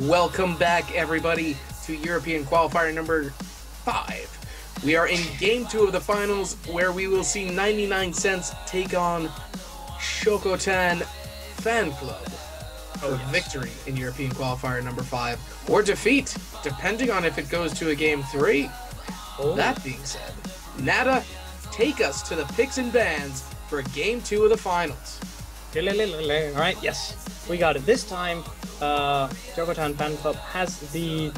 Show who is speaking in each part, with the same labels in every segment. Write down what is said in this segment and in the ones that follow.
Speaker 1: Welcome back, everybody, to European Qualifier number 5. We are in Game 2 of the finals, where we will see 99cents take on Chocotan Fan Club for victory in European Qualifier number 5, or defeat, depending on if it goes to a Game 3. That being said, Nada, take us to the picks and bans for Game 2 of the finals.
Speaker 2: Alright, yes, we got it. This time, Chocotan Fan Club has the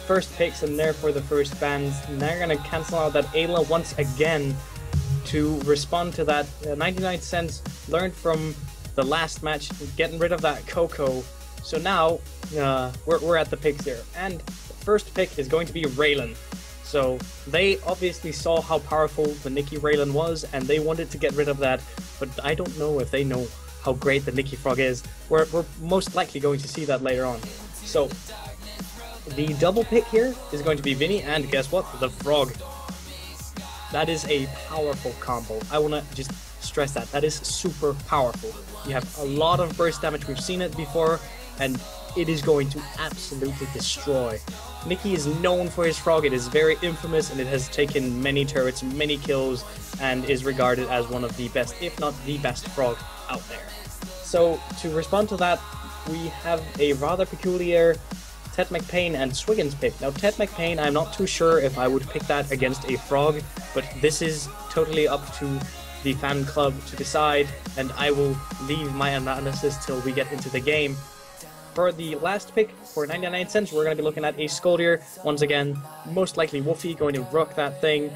Speaker 2: first picks and therefore the first bans. And they're going to cancel out that Ayla once again to respond to that. 99cents learned from the last match, getting rid of that Coco. So now, we're at the picks here. And the first pick is going to be Raylan. So they obviously saw how powerful the Nikki Raylan was, and they wanted to get rid of that. But I don't know if they know how great the Nikki Frog is. We're most likely going to see that later on. So the double pick here is going to be Vinny, and guess what? The Frog. That is a powerful combo. I want to just stress that. That is super powerful. You have a lot of burst damage. We've seen it before, and it is going to absolutely destroy. Nikki is known for his Frog. It is very infamous, and it has taken many turrets, many kills, and is regarded as one of the best, if not the best Frog out there. So to respond to that, we have a rather peculiar Ted McPain and Swiggins pick. Now Ted McPain, I'm not too sure if I would pick that against a Frog, but this is totally up to the fan club to decide, and I will leave my analysis till we get into the game. For the last pick, for 99cents, we're going to be looking at a Scoldier. Once again, most likely Wolfie going to rook that thing.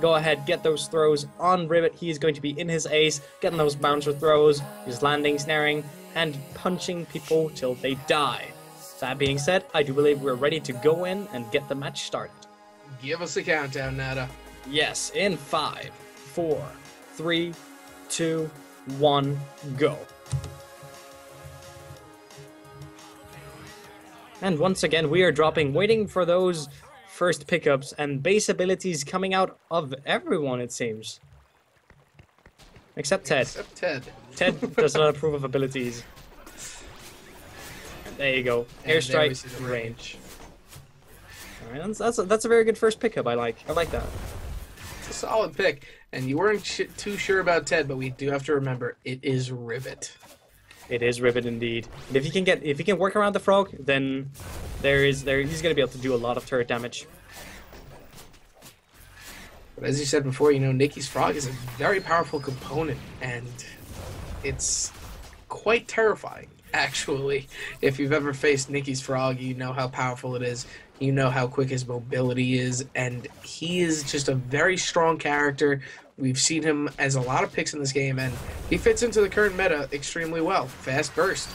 Speaker 2: Go ahead, get those throws on Ribbit. He is going to be in his ace, getting those bouncer throws, his landing, snaring, and punching people till they die. That being said, I do believe we're ready to go in and get the match started.
Speaker 1: Give us a countdown, Nada.
Speaker 2: Yes, in 5, 4, 3, 2, 1, go. And once again, we are dropping, waiting for those first pickups and base abilities coming out of everyone, it seems. Except Ted.
Speaker 1: Except Ted.
Speaker 2: Ted does not approve of abilities. There you go. Airstrike, range. Alright, that's a very good first pickup, I like that.
Speaker 1: It's a solid pick. And you weren't too sure about Ted, but we do have to remember, it is Ribbit.
Speaker 2: It is Ribbit indeed. And if he can work around the Frog, then he's gonna be able to do a lot of turret damage.
Speaker 1: But as you said before, you know, Nikki's Frog is a very powerful component, and it's quite terrifying, actually. If you've ever faced Nikki's Frog, you know how powerful it is. You know how quick his mobility is, and he is just a very strong character. We've seen him as a lot of picks in this game, and he fits into the current meta extremely well. Fast burst.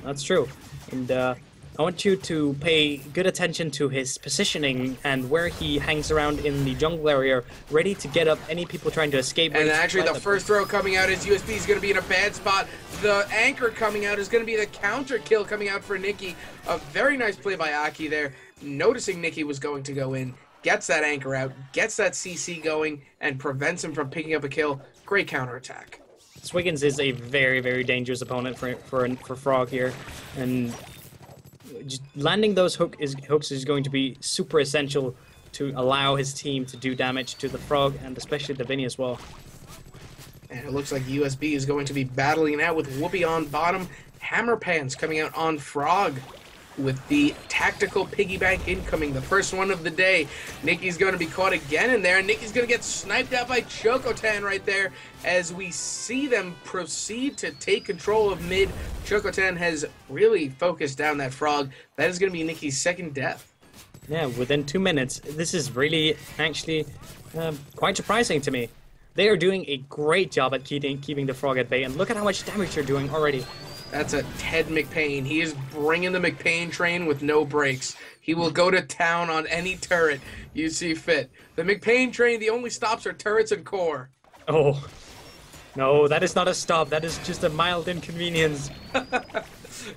Speaker 2: That's true. And I want you to pay good attention to his positioning and where he hangs around in the jungle area, ready to get up any people trying to escape.
Speaker 1: And actually, the first throw coming out is USB is going to be in a bad spot. The anchor coming out is going to be the counter kill coming out for Nikki. A very nice play by Aki there, noticing Nikki was going to go in. Gets that anchor out, gets that CC going, and prevents him from picking up a kill. Great counterattack.
Speaker 2: Swiggins is a very, very dangerous opponent for Frog here, and just landing those hooks is going to be super essential to allow his team to do damage to the Frog, and especially the Vinny as well.
Speaker 1: And it looks like USB is going to be battling it out with Whoopi on bottom. Hammer Pants coming out on Frog, with the tactical piggy bank incoming, the first one of the day. Nikki's going to be caught again in there, and Nikki's going to get sniped out by Chocotan right there as we see them proceed to take control of mid. Chocotan has really focused down that Frog. That is going to be Nikki's second death.
Speaker 2: Yeah, within 2 minutes. This is really, actually, quite surprising to me. They are doing a great job at keeping the Frog at bay, and look at how much damage they're doing already.
Speaker 1: That's a Ted McPain. He is bringing the McPain train with no brakes. He will go to town on any turret you see fit. The McPain train, the only stops are turrets and core.
Speaker 2: Oh, no, that is not a stop. That is just a mild inconvenience.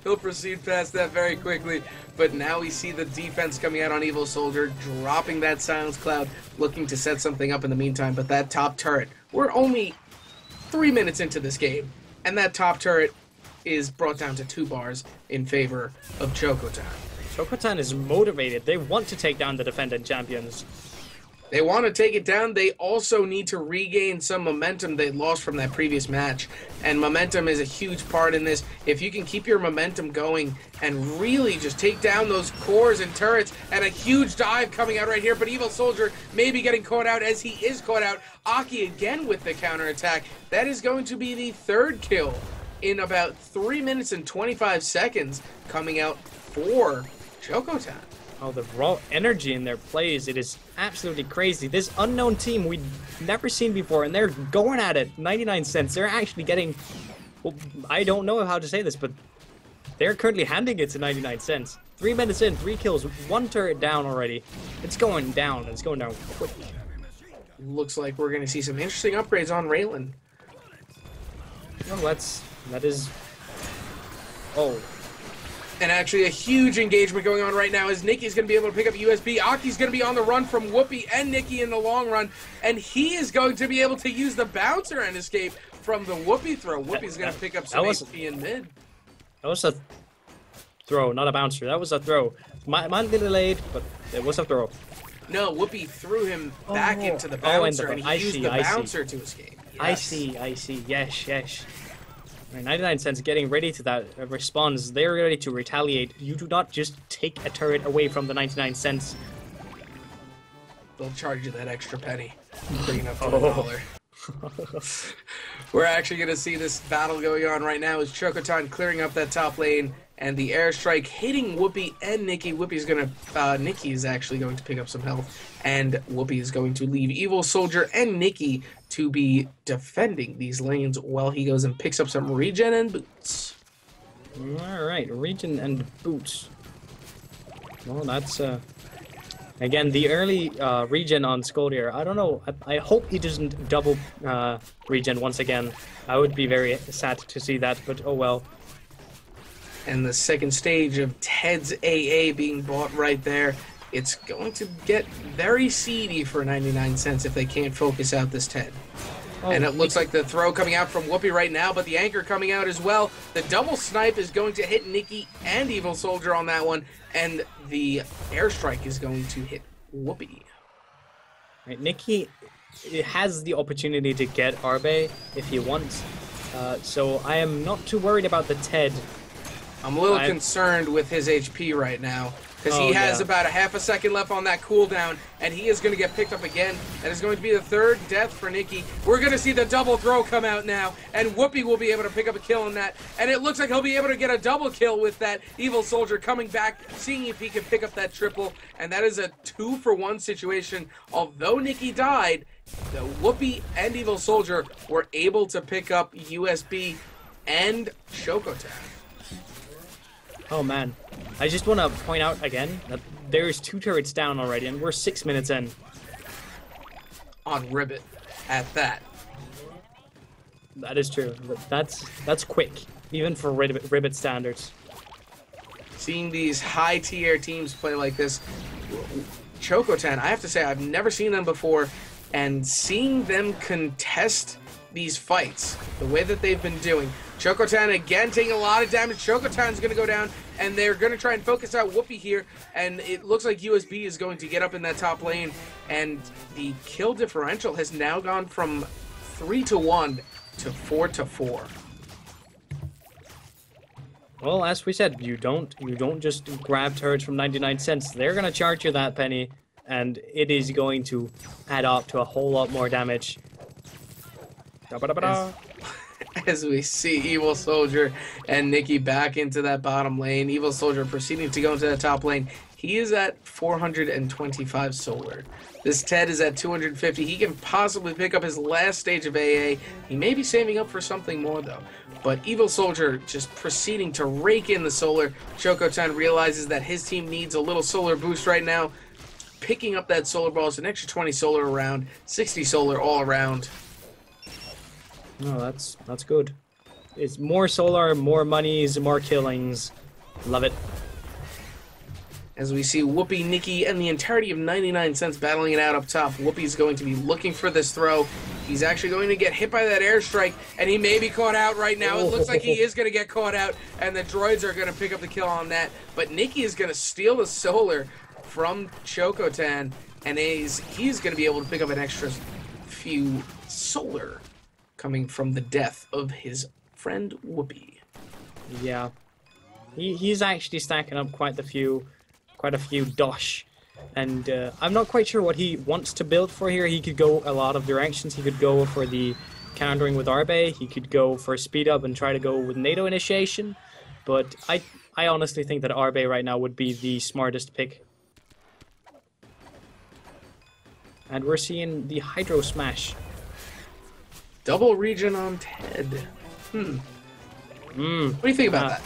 Speaker 1: He'll proceed past that very quickly. But now we see the defense coming out on Evil Soldier, dropping that Silence Cloud, looking to set something up in the meantime. But that top turret, we're only 3 minutes into this game, and that top turret is brought down to 2 bars in favor of Chocotan.
Speaker 2: Chocotan is motivated. They want to take down the defending champions.
Speaker 1: They want to take it down. They also need to regain some momentum they lost from that previous match. And momentum is a huge part in this. If you can keep your momentum going and really just take down those cores and turrets, and a huge dive coming out right here, but Evil Soldier may be getting caught out as he is caught out. Aki again with the counterattack. That is going to be the 3rd kill in about 3 minutes and 25 seconds coming out for Chocotan.
Speaker 2: Oh, the raw energy in their plays, it is absolutely crazy. This unknown team we've never seen before, and they're going at it. 99 cents. They're actually getting... Well, I don't know how to say this, but they're currently handing it to 99 cents. 3 minutes in, 3 kills, 1 turret down already. It's going down. It's going down quickly.
Speaker 1: Looks like we're going to see some interesting upgrades on Raylan.
Speaker 2: Well, that is... Oh...
Speaker 1: And actually a huge engagement going on right now as Nikki's going to be able to pick up USB. Aki's going to be on the run from Whoopi and Nikki in the long run. And he is going to be able to use the bouncer and escape from the Whoopi throw. Whoopi's going to pick up some HP in mid.
Speaker 2: That was a throw, not a bouncer. That was a throw. Might be delayed, but it was a throw.
Speaker 1: No, Whoopi threw him back into the bouncer, and he used the bouncer to escape. Yes.
Speaker 2: I see. Yes. 99 cents getting ready to that response. They're ready to retaliate. You do not just take a turret away from the 99 cents.
Speaker 1: They'll charge you that extra penny. Bring it up to $1. We're actually going to see this battle going on right now as Chocotan clearing up that top lane and the airstrike hitting Whoopi and Nikki. Nikki is actually going to pick up some health, and Whoopi is going to leave Evil Soldier and Nikki to be defending these lanes while he goes and picks up some regen and boots.
Speaker 2: Alright, regen and boots. Well, that's, again, the early regen on Skoldier. I don't know, I hope he doesn't double regen once again. I would be very sad to see that, but oh well.
Speaker 1: And the second stage of Ted's AA being bought right there. It's going to get very seedy for 99 cents if they can't focus out this Ted. Oh, and it looks like the throw coming out from Whoopi right now, but the anchor coming out as well. The double snipe is going to hit Nikki and Evil Soldier on that one, and the airstrike is going to hit Whoopi.
Speaker 2: Right, Nikki has the opportunity to get Arbe if he wants, so I am not too worried about the Ted.
Speaker 1: I'm a little concerned with his HP right now, because he has about a half a second left on that cooldown, and he is going to get picked up again. That is going to be the 3rd death for Nikki. We're going to see the double throw come out now, and Whoopi will be able to pick up a kill on that, and it looks like he'll be able to get a double kill with that Evil Soldier coming back, seeing if he can pick up that triple, and that is a 2-for-1 situation. Although Nikki died, the Whoopi and Evil Soldier were able to pick up USB and Chocotan.
Speaker 2: Oh man, I just want to point out again that there's 2 turrets down already, and we're 6 minutes in.
Speaker 1: On Ribbit, at that.
Speaker 2: That is true. That's quick, even for Ribbit standards.
Speaker 1: Seeing these high-tier teams play like this, Chocotan, I have to say I've never seen them before, and seeing them contest these fights, the way that they've been doing. Chocotan again taking a lot of damage. Chocotan's going to go down, and they're going to try and focus out Whoopi here, and it looks like USB is going to get up in that top lane, and the kill differential has now gone from 3-1 to 4-4.
Speaker 2: Well, as we said, you don't just grab turrets from 99 cents. They're going to charge you that penny, and it is going to add up to a whole lot more damage.
Speaker 1: As we see Evil Soldier and Nikki back into that bottom lane. Evil Soldier proceeding to go into the top lane. He is at 425 solar. This Ted is at 250. He can possibly pick up his last stage of AA. He may be saving up for something more though. But Evil Soldier just proceeding to rake in the solar. Chocotan realizes that his team needs a little solar boost right now. Picking up that solar ball is an extra 20 solar around, 60 solar all around.
Speaker 2: No, that's good. It's more solar, more monies, more killings. Love it.
Speaker 1: As we see Whoopi, Nikki, and the entirety of 99 cents battling it out up top. Whoopi's going to be looking for this throw. He's actually going to get hit by that airstrike, and he may be caught out right now. It looks like he is going to get caught out, and the droids are going to pick up the kill on that. But Nikki is going to steal the solar from Chocotan, and he's going to be able to pick up an extra few solar coming from the death of his friend Whoopi.
Speaker 2: Yeah, he's actually stacking up quite a few dosh. And I'm not quite sure what he wants to build for here. He could go a lot of directions. He could go for the countering with Arbe. He could go for speed up and try to go with NATO initiation. But I honestly think that Arbe right now would be the smartest pick. And we're seeing the Hydro Smash.
Speaker 1: Double regen on Ted. What do you think about that?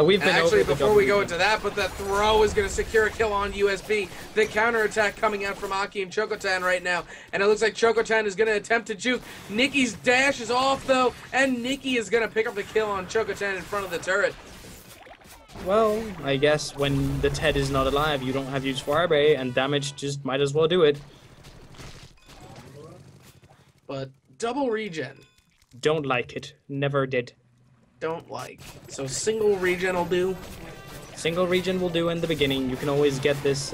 Speaker 2: We've been
Speaker 1: actually, before we go into that, but the throw is going to secure a kill on USB. The counterattack coming out from Aki and Chocotan right now. And it looks like Chocotan is going to attempt to juke. Nikki's dash is off, though, and Nikki is going to pick up the kill on Chocotan in front of the turret.
Speaker 2: Well, I guess when the Ted is not alive, you don't have use for Arbe, and damage just might as well do it.
Speaker 1: But double regen.
Speaker 2: Don't like it. Never did.
Speaker 1: Don't like. So single regen will do?
Speaker 2: Single regen will do in the beginning. You can always get this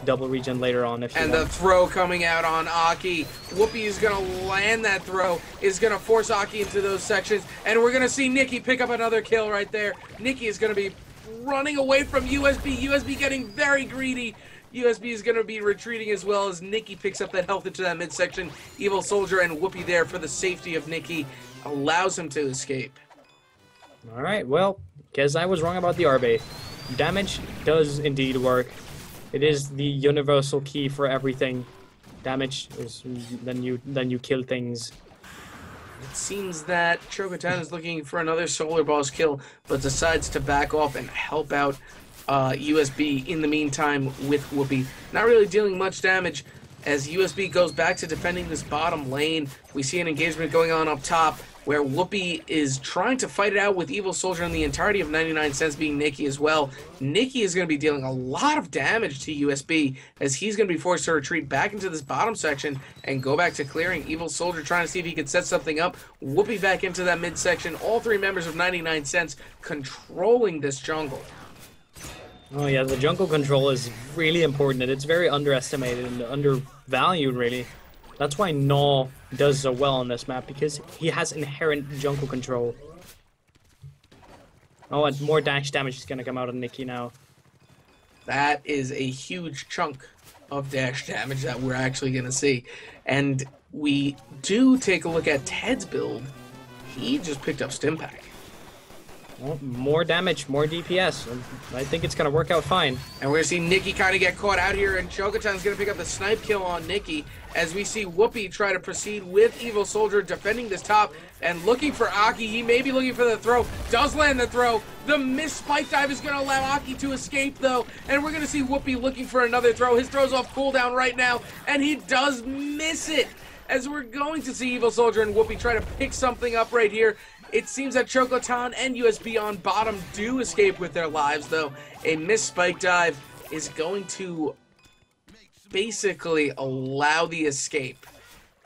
Speaker 2: double regen later on if you want.
Speaker 1: And the throw coming out on Aki. Whoopi is going to land that throw, is going to force Aki into those sections, and we're going to see Nikki pick up another kill right there. Nikki is going to be running away from USB. USB getting very greedy. USB is going to be retreating as well as Nikki picks up that health into that midsection. Evil Soldier and Whoopi there for the safety of Nikki allows him to escape.
Speaker 2: Alright, well, guess I was wrong about the Arbe. Damage does indeed work. It is the universal key for everything. Damage is then you kill things.
Speaker 1: It seems that Chocotan is looking for another Solar Boss kill, but decides to back off and help out USB in the meantime with Whoopi. Not really dealing much damage as USB goes back to defending this bottom lane. We see an engagement going on up top where Whoopi is trying to fight it out with Evil Soldier and the entirety of 99 cents being Nikki as well. Nikki is going to be dealing a lot of damage to USB as he's going to be forced to retreat back into this bottom section and go back to clearing. Evil Soldier trying to see if he can set something up. Whoopi back into that midsection. All three members of 99 cents controlling this jungle.
Speaker 2: Oh yeah, the jungle control is really important and it's very underestimated and undervalued really. That's why Gnaw does so well on this map, because he has inherent jungle control. Oh, and more dash damage is going to come out of Nikki now.
Speaker 1: That is a huge chunk of dash damage that we're actually going to see. And we do take a look at Ted's build. He just picked up Stimpack.
Speaker 2: Well, more damage, more DPS. I think it's going to work out fine.
Speaker 1: And we're going to see Nikki kind of get caught out here, and Chocotan's going to pick up the snipe kill on Nikki as we see Whoopi try to proceed with Evil Soldier defending this top and looking for Aki. He may be looking for the throw. Does land the throw. The missed spike dive is going to allow Aki to escape, though. And we're going to see Whoopi looking for another throw. His throw's off cooldown right now, and he does miss it. As we're going to see Evil Soldier and Whoopi try to pick something up right here. It seems that Chocotan and USB on bottom do escape with their lives, though. A missed spike dive is going to basically allow the escape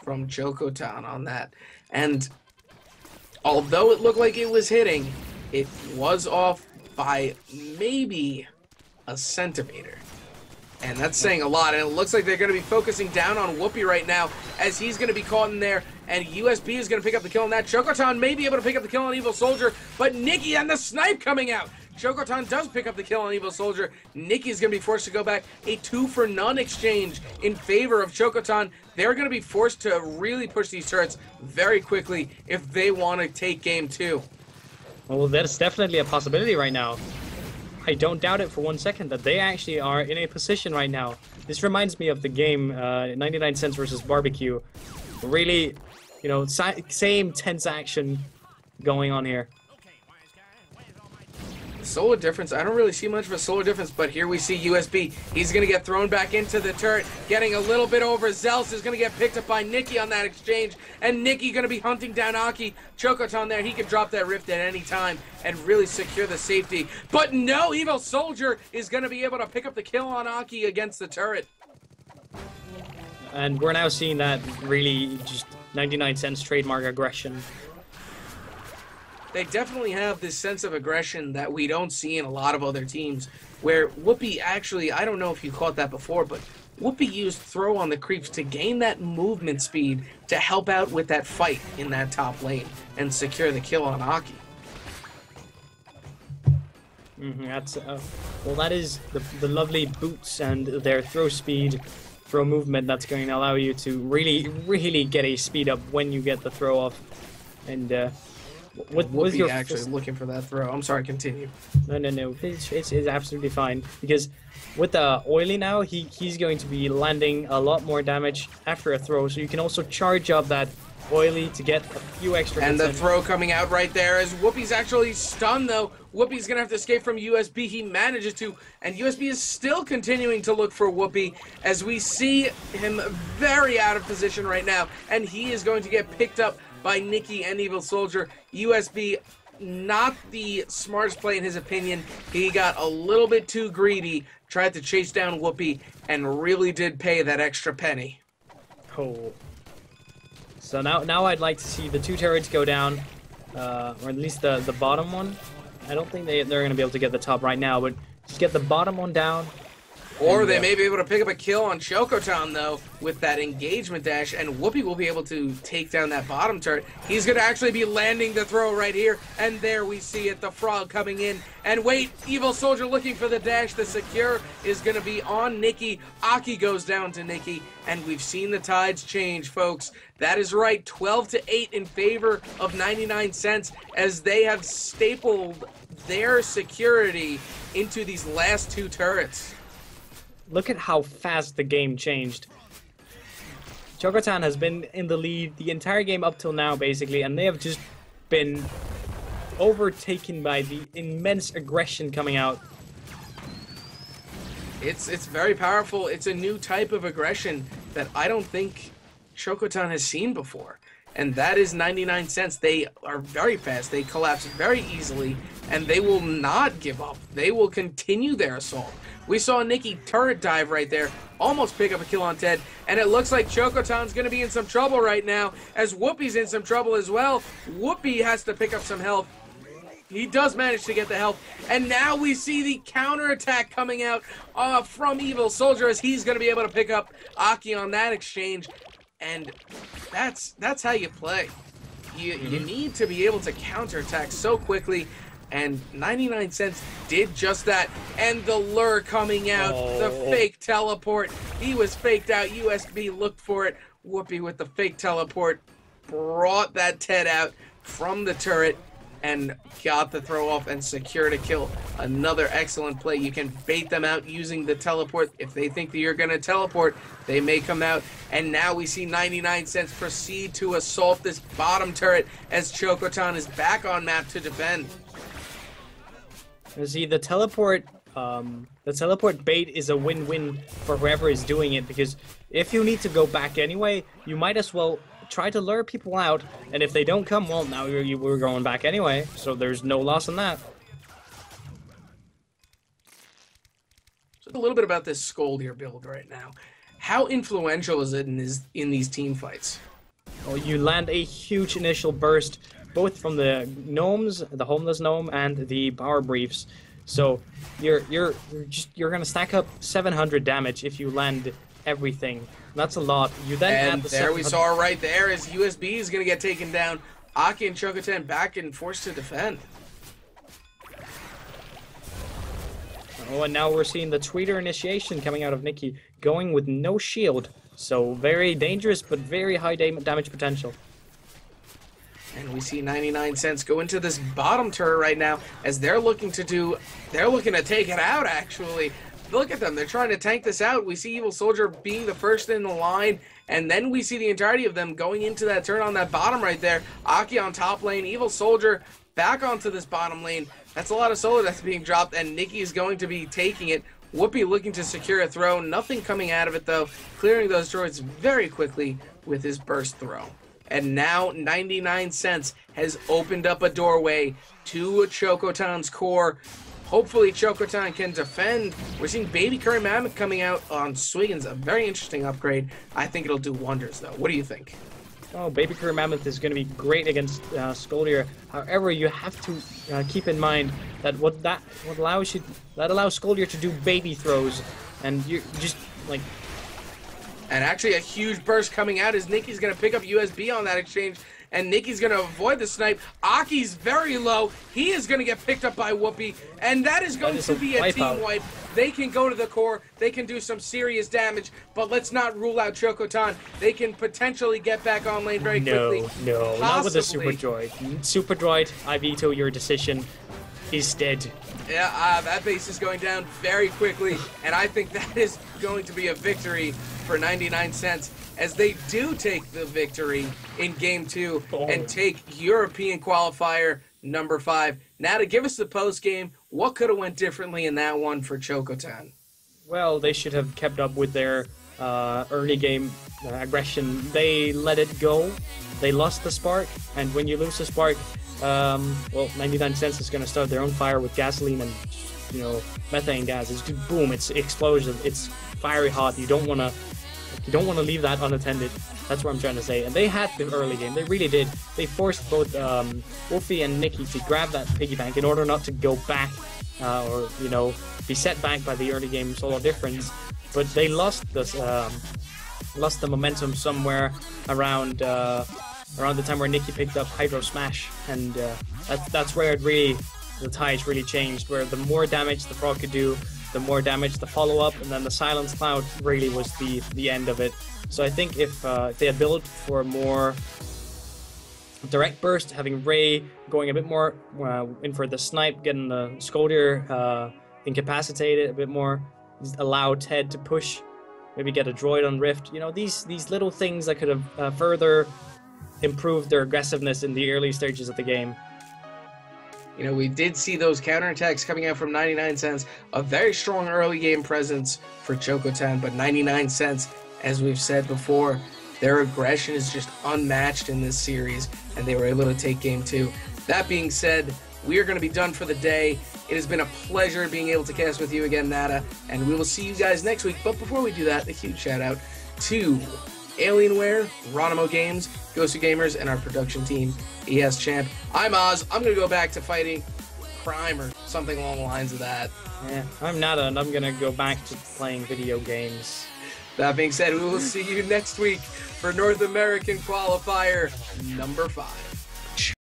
Speaker 1: from Chocotan on that. And although it looked like it was hitting, it was off by maybe a centimeter. And that's saying a lot, and it looks like they're going to be focusing down on Whoopi right now as he's going to be caught in there, and USB is going to pick up the kill on that. Chocotan may be able to pick up the kill on Evil Soldier, but Nikki and the snipe coming out. Chocotan does pick up the kill on Evil Soldier. Nikki's going to be forced to go back. A 2-for-none exchange in favor of Chocotan. They're going to be forced to really push these turrets very quickly if they want to take game 2.
Speaker 2: Well, that's definitely a possibility right now. I don't doubt it for 1 second that they actually are in a position right now. This reminds me of the game 99 cents versus barbecue. Really, you know, same tense action going on here.
Speaker 1: Solar difference, I don't really see much of a solar difference, but here we see USB. He's going to get thrown back into the turret, getting a little bit overzealous. Is going to get picked up by Nikki on that exchange, and Nikki going to be hunting down Aki. Chocotan there, he could drop that rift at any time and really secure the safety. But no, Evil Soldier is going to be able to pick up the kill on Aki against the turret.
Speaker 2: And we're now seeing that really just 99cents trademark aggression.
Speaker 1: They definitely have this sense of aggression that we don't see in a lot of other teams, where Whoopi actually, I don't know if you caught that before, but Whoopi used throw on the creeps to gain that movement speed to help out with that fight in that top lane and secure the kill on Aki.
Speaker 2: That's well, that is the lovely boots and their throw speed, throw movement that's going to allow you to really get a speed up when you get the throw off. And what was your
Speaker 1: actually looking for that throw? I'm sorry, continue.
Speaker 2: No. It's absolutely fine, because with the oily now, he's going to be landing a lot more damage after a throw, so you can also charge up that oily to get a few extra hits.
Speaker 1: And the throw coming out right there as Whoopi's actually stunned, though. Whoopi's gonna have to escape from USB. He manages to, and USB is still continuing to look for Whoopi as we see him very out of position right now, and he is going to get picked up by Nikki and Evil Soldier. USB, not the smartest play in his opinion. He got a little bit too greedy, tried to chase down Whoopi, and really did pay that extra penny.
Speaker 2: Oh. So now I'd like to see the two turrets go down, or at least the bottom one. I don't think they're going to be able to get the top right now, but just get the bottom one down.
Speaker 1: Or they may be able to pick up a kill on Chocotan, though, with that engagement dash, and Whoopi will be able to take down that bottom turret. He's going to actually be landing the throw right here, and there we see it, the frog coming in. And wait, Evil Soldier looking for the dash. The secure is going to be on Nikki. Aki goes down to Nikki, and we've seen the tides change, folks. That is right, 12-8 in favor of 99cents, as they have stapled their security into these last two turrets.
Speaker 2: Look at how fast the game changed. Chocotan has been in the lead the entire game up till now, basically, and they have just been overtaken by the immense aggression coming out.
Speaker 1: It's very powerful. It's a new type of aggression that I don't think Chocotan has seen before. And that is 99cents. They are very fast. They collapse very easily, and they will not give up. They will continue their assault. We saw Nikki turret dive right there, almost pick up a kill on Ted, and it looks like Chocotan's going to be in some trouble right now, as Whoopi's in some trouble as well. Whoopi has to pick up some health. He does manage to get the health, and now we see the counterattack coming out from Evil Soldier, as he's going to be able to pick up Aki on that exchange, and that's how you play. You need to be able to counterattack so quickly, and 99cents did just that. And the lure coming out, the fake teleport. He was faked out. USB looked for it. Whoopi with the fake teleport brought that Ted out from the turret and got the throw off and secured a kill. Another excellent play. You can bait them out using the teleport. If they think that you're going to teleport, they may come out. And now we see 99cents proceed to assault this bottom turret as Chocotan is back on map to defend.
Speaker 2: See, the teleport bait is a win-win for whoever is doing it, because if you need to go back anyway, you might as well try to lure people out, and if they don't come, well, now we're going back anyway, so there's no loss in that.
Speaker 1: So a little bit about this Skoldir build right now. How influential is it in these team fights?
Speaker 2: Well, you land a huge initial burst, both from the gnomes, the homeless gnome, and the power briefs. So you're gonna stack up 700 damage if you land everything. That's a lot. You then add the
Speaker 1: there we saw right there as USB is gonna get taken down. Aki and Chocotan back and forced to defend.
Speaker 2: Oh, and now we're seeing the tweeter initiation coming out of Nikki, going with no shield. So very dangerous, but very high damage potential.
Speaker 1: And we see 99cents go into this bottom turret right now as they're looking to take it out, actually. Look at them. They're trying to tank this out. We see Evil Soldier being the first in the line, and then we see the entirety of them going into that turn on that bottom right there. Aki on top lane, Evil Soldier back onto this bottom lane. That's a lot of solo that's being dropped, and Nikki is going to be taking it. Whoopi looking to secure a throw. Nothing coming out of it, though. Clearing those droids very quickly with his burst throw. And now 99cents has opened up a doorway to Chocotan's core. Hopefully Chocotan can defend. We're seeing Baby Curry Mammoth coming out on Swiggins, a very interesting upgrade. I think it'll do wonders, though. What do you think?
Speaker 2: Oh, Baby Career Mammoth is going to be great against Scoldier. However, you have to keep in mind that that allows Scoldier to do baby throws, and you just like.
Speaker 1: And actually, a huge burst coming out as Nikki's going to pick up USB on that exchange, and Nikki's going to avoid the snipe. Aki's very low. He is going to get picked up by Whoopi, and that is going to be a team wipe. They can go to the core. They can do some serious damage, but let's not rule out Chocotan. They can potentially get back on lane very quickly.
Speaker 2: No, not with the Super Droid. Super Droid, I veto your decision. Is dead.
Speaker 1: Yeah, that base is going down very quickly, and I think that is going to be a victory for 99 cents as they do take the victory in Game 2 and take European Qualifier number 5. Now to give us the post-game, what could have went differently in that one for Chocotan?
Speaker 2: Well, they should have kept up with their early game aggression. They let it go. They lost the spark, and when you lose the spark, well, 99 cents is going to start their own fire with gasoline and, you know, methane gas. It's just boom, it's explosive, it's fiery hot. You don't want to leave that unattended. That's what I'm trying to say. And they had the early game. They really did. They forced both Wolfie and Nikki to grab that piggy bank in order not to go back or, you know, be set back by the early game solo difference. But they lost this, lost the momentum somewhere around the time where Nikki picked up Hydro Smash, and that's where the tides really changed, where the more damage the frog could do, the more damage the follow-up, and then the Silence Cloud really was the end of it. So I think if they had built for a more direct burst, having Ray going a bit more in for the snipe, getting the Scoldier incapacitated a bit more, allow Ted to push, maybe get a droid on Rift, you know, these little things that could have further improved their aggressiveness in the early stages of the game.
Speaker 1: You know, we did see those counterattacks coming out from 99 cents, a very strong early game presence for Chocotan, but 99 cents, as we've said before, their aggression is just unmatched in this series, and they were able to take Game 2. That being said, we are going to be done for the day. It has been a pleasure being able to cast with you again, Nada, and we will see you guys next week. But before we do that, a huge shout out to Alienware, Ronimo Games, Ghostu Gamers, and our production team, ES Champ. I'm Oz. I'm going to go back to fighting crime or something along the lines of that.
Speaker 2: Yeah, I'm Nada, and I'm going to go back to playing video games.
Speaker 1: That being said, we will see you next week for North American Qualifier number 5.